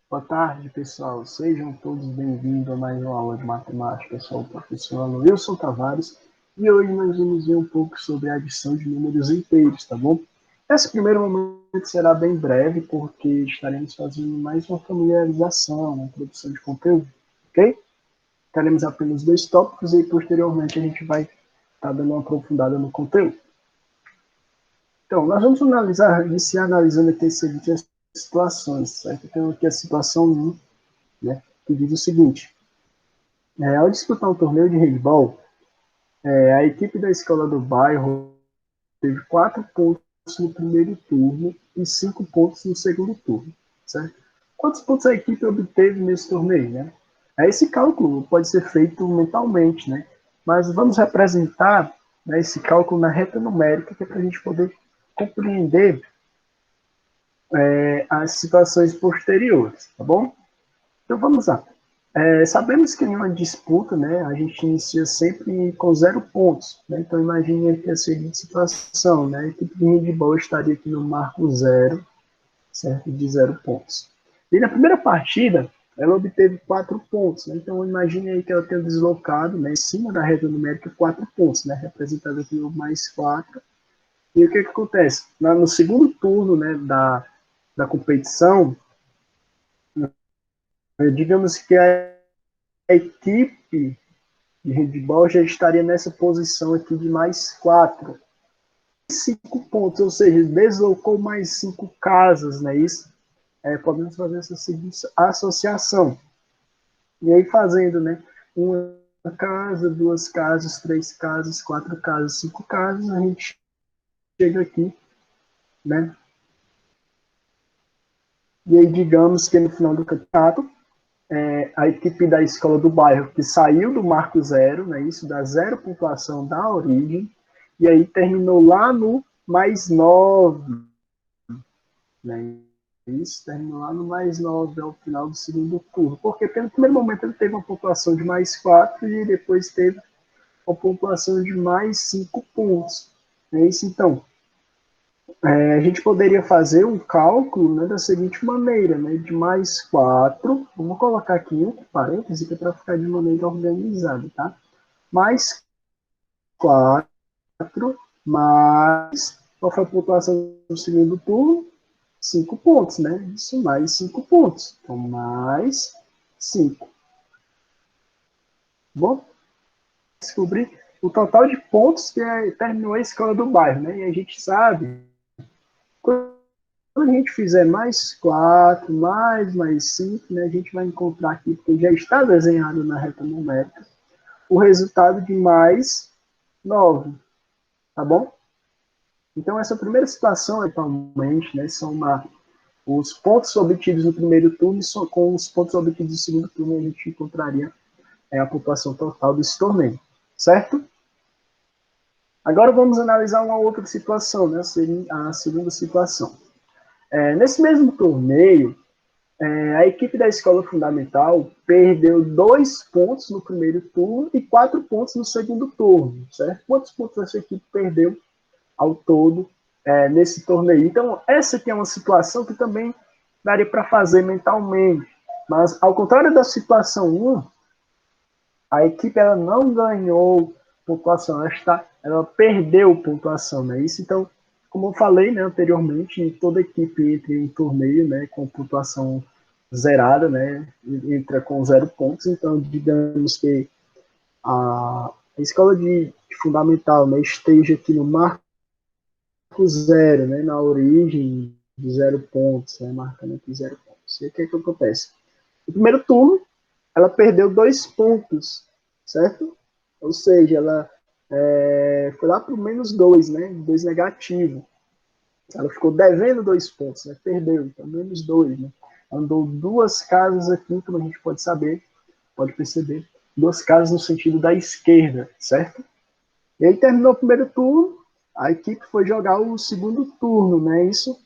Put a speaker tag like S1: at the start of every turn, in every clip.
S1: Boa tarde, pessoal. Sejam todos bem-vindos a mais uma aula de matemática. Eu sou o professor Wilson Tavares e hoje nós vamos ver um pouco sobre a adição de números inteiros, tá bom? Esse primeiro momento será bem breve, porque estaremos fazendo mais uma familiarização, uma introdução de conteúdo, ok? Teremos apenas dois tópicos e posteriormente a gente vai estar dando uma aprofundada no conteúdo. Então, nós vamos iniciar analisando aqui as seguintes situações, certo? Então, aqui a situação 1, né, que diz o seguinte: ao disputar um torneio de handball, a equipe da escola do bairro teve 4 pontos no primeiro turno e 5 pontos no segundo turno, certo? Quantos pontos a equipe obteve nesse torneio, né? Esse cálculo pode ser feito mentalmente, né? Mas vamos representar, né, esse cálculo na reta numérica, que é para a gente poder compreender as situações posteriores, tá bom? Então vamos lá. Sabemos que em uma disputa, né, a gente inicia sempre com 0 pontos. Né? Então imagine aqui a seguinte situação, né? A equipe de handball estaria aqui no marco 0, certo? De 0 pontos. E na primeira partida, ela obteve 4 pontos. Né? Então imagine aí que ela tenha deslocado, né, em cima da reta numérica 4 pontos, né? Representado aqui no mais 4. E o que acontece? No segundo turno, né, da competição, digamos que a equipe de handball já estaria nessa posição aqui de mais 4. 5 pontos, ou seja, deslocou mais 5 casas, não é isso? Podemos fazer essa seguinte associação. E aí fazendo, né, uma casa, duas casas, três casas, quatro casas, cinco casas, a gente chega aqui, né? E aí digamos que no final do campeonato, a equipe da escola do bairro que saiu do marco 0, né, isso da 0 pontuação da origem, e aí terminou lá no mais 9, né, isso terminou lá no mais 9 ao final do segundo turno, porque pelo primeiro momento ele teve uma pontuação de mais 4 e depois teve uma pontuação de mais 5 pontos. É isso, então. A gente poderia fazer um cálculo, né, da seguinte maneira, né, de mais 4, vamos colocar aqui entre parênteses, que é para ficar de maneira organizada, tá? Mais 4, mais, qual foi a pontuação do segundo turno? 5 pontos, né? Isso, mais 5 pontos. Então, mais 5. Bom, descobrir o total de pontos que terminou a escola do bairro, né? E a gente sabe, quando a gente fizer mais 4, mais 5, né, a gente vai encontrar aqui, porque já está desenhado na reta numérica, o resultado de mais 9, tá bom? Então, essa primeira situação, atualmente, né, são os pontos obtidos no primeiro turno e com os pontos obtidos no segundo turno a gente encontraria a pontuação total desse torneio, certo? Agora vamos analisar uma outra situação, né, a segunda situação. Nesse mesmo torneio, a equipe da escola fundamental perdeu 2 pontos no primeiro turno e 4 pontos no segundo turno, certo? Quantos pontos essa equipe perdeu ao todo nesse torneio? Então, essa aqui é uma situação que também daria para fazer mentalmente, mas ao contrário da situação 1, a equipe ela não ganhou pontuação, ela perdeu pontuação, né? Isso, então, como eu falei, né, anteriormente, toda equipe entra em um torneio, né, com pontuação zerada, né, entra com 0 pontos. Então, digamos que a escola de fundamental, né, esteja aqui no marco 0, né, na origem de 0 pontos, né, marcando aqui 0 pontos. E o que é que acontece? No primeiro turno, ela perdeu 2 pontos, certo? Ou seja, ela foi lá para o menos 2, né? 2 negativo. Ela ficou devendo 2 pontos, né? Perdeu, então menos 2, né? Andou duas casas aqui, como a gente pode saber, pode perceber, duas casas no sentido da esquerda, certo? E aí terminou o primeiro turno, a equipe foi jogar o segundo turno, né? Isso,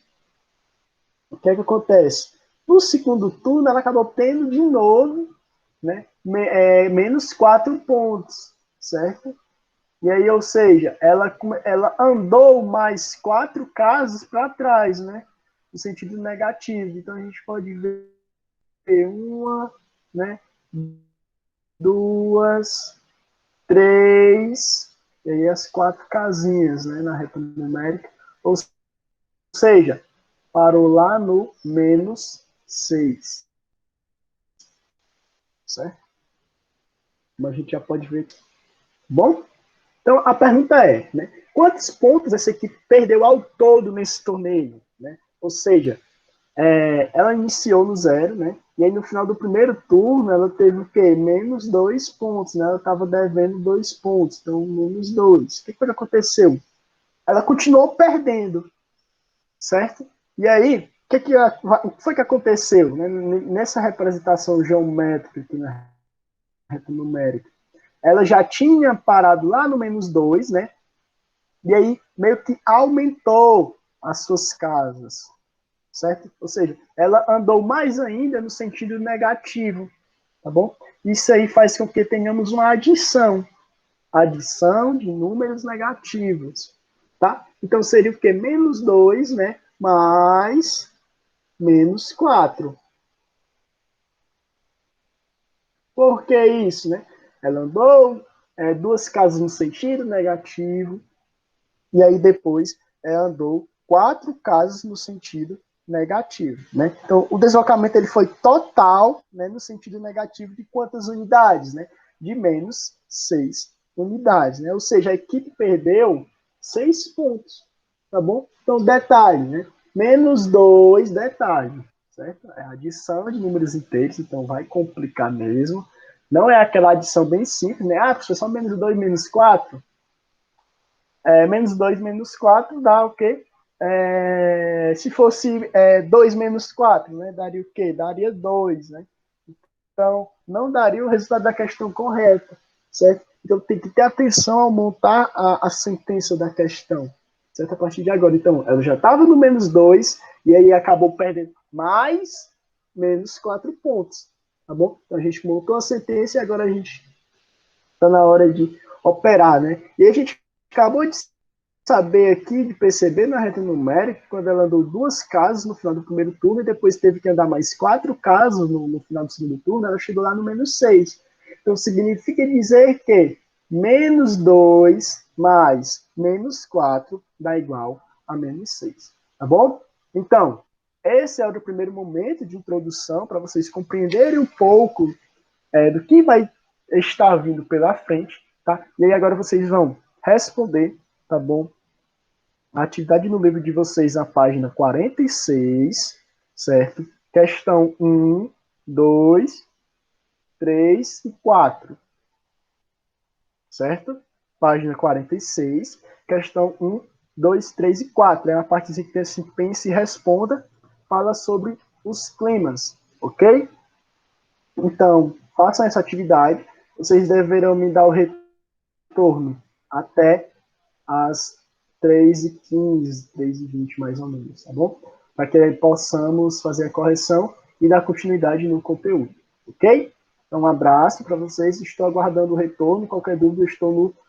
S1: o que é que acontece? No segundo turno, ela acabou tendo de novo, né, menos 4 pontos, certo? E aí, ou seja, ela andou mais 4 casas para trás, né? No sentido negativo. Então, a gente pode ver uma, né? Duas, três, e aí as 4 casinhas, né, na reta numérica. Ou seja, parou lá no menos 6. Certo? Como a gente já pode ver aqui. Bom? Então, a pergunta é, né, quantos pontos essa equipe perdeu ao todo nesse torneio? Né? Ou seja, ela iniciou no 0, né? E aí no final do primeiro turno ela teve o quê? Menos 2 pontos, né? Ela estava devendo 2 pontos, então menos 2. O que foi que aconteceu? Ela continuou perdendo, certo? E aí, o que foi que aconteceu, né? Nessa representação geométrica aqui na reta numérica? Ela já tinha parado lá no menos 2, né? E aí meio que aumentou as suas casas, certo? Ou seja, ela andou mais ainda no sentido negativo, tá bom? Isso aí faz com que tenhamos uma adição de números negativos, tá? Então seria o que? Menos 2, né? Mais menos 4. Por que isso, né? Ela andou 2 casas no sentido negativo, e aí depois ela andou 4 casas no sentido negativo, né? Então, o deslocamento ele foi total, né, no sentido negativo de quantas unidades, né? De menos 6 unidades, né? Ou seja, a equipe perdeu 6 pontos, tá bom? Então, detalhe, né? Menos 2, detalhe, certo? É a adição de números inteiros, então vai complicar mesmo. Não é aquela adição bem simples, né? Ah, professor, só menos 2, menos 4. Menos 2 menos 4 dá o quê? Se fosse 2 menos 4, né, daria o quê? Daria 2, né? Então, não daria o resultado da questão correta, certo? Então, tem que ter atenção ao montar a sentença da questão, certo? A partir de agora. Então, ela já estava no menos 2 e aí acabou perdendo mais menos 4 pontos, tá bom? Então, a gente montou a sentença e agora a gente está na hora de operar, né? E a gente acabou de saber aqui, de perceber na reta numérica, quando ela andou 2 casas no final do primeiro turno e depois teve que andar mais 4 casas no final do segundo turno, ela chegou lá no menos 6. Então, significa dizer que menos 2 mais menos 4 dá igual a menos 6. Tá bom? Então, esse era o primeiro momento de introdução para vocês compreenderem um pouco do que vai estar vindo pela frente, tá? E aí agora vocês vão responder, tá bom? A atividade no livro de vocês na página 46, certo? Questão 1, 2, 3 e 4, certo? Página 46, questão 1, 2, 3 e 4. É uma partezinha que tem assim, pense e responda, fala sobre os climas, ok? Então, façam essa atividade. Vocês deverão me dar o retorno até às 3h15, 3h20 mais ou menos, tá bom? Para que possamos fazer a correção e dar continuidade no conteúdo, ok? Então, um abraço para vocês, estou aguardando o retorno, qualquer dúvida, estou no